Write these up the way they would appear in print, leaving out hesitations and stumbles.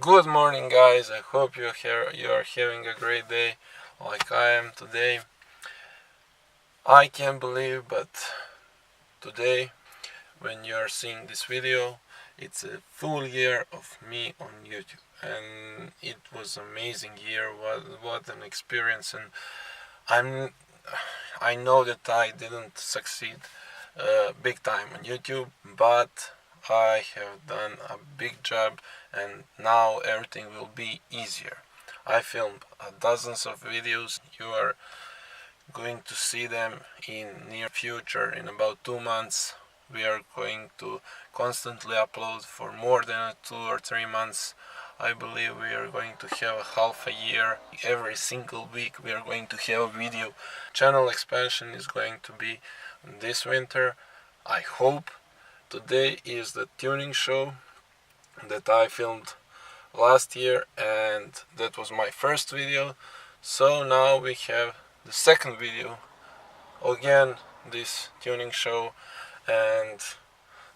Good morning, guys. I hope you are having a great day like I am today. I can't believe, but today, when you are seeing this video, it's a full year of me on YouTube, and it was amazing year. What an experience! And I know that I didn't succeed big time on YouTube, but I have done a big job, and now everything will be easier. I filmed dozens of videos. You are going to see them in near future. In about 2 months we are going to constantly upload for more than 2 or 3 months. I believe we are going to have half a year. Every single week we are going to have a video. Channel expansion is going to be this winter, I hope. Today is the tuning show that I filmed last year, and that was my first video. So now we have the second video, again this tuning show, and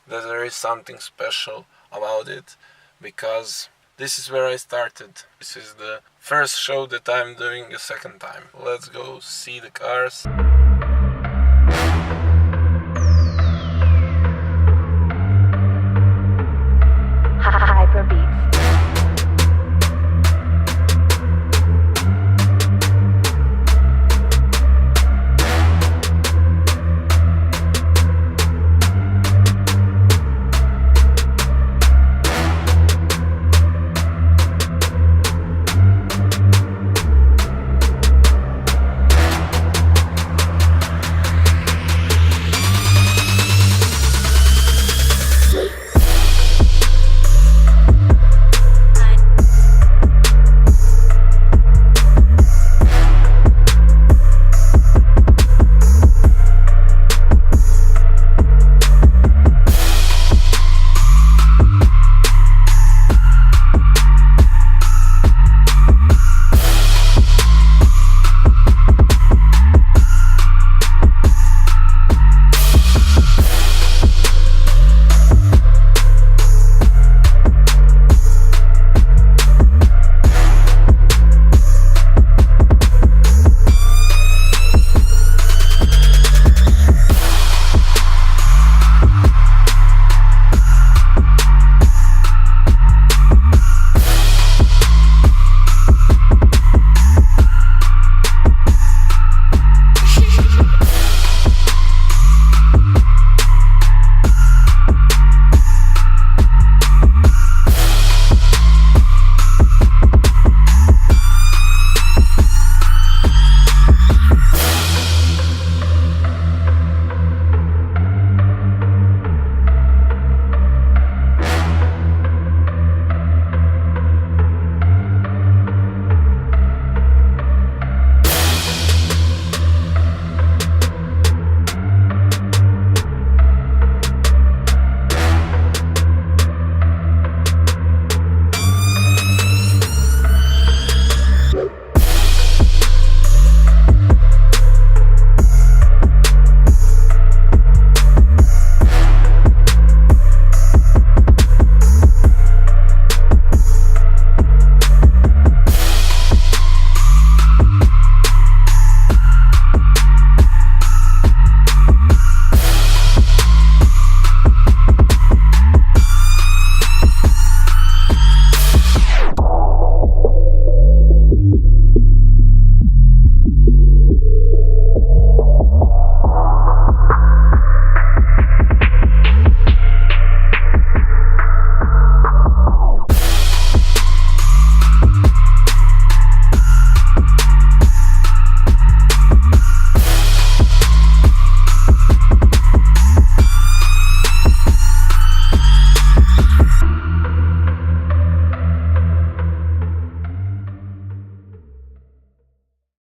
there is something special about it because this is where I started. This is the first show that I'm doing a second time. Let's go see the cars.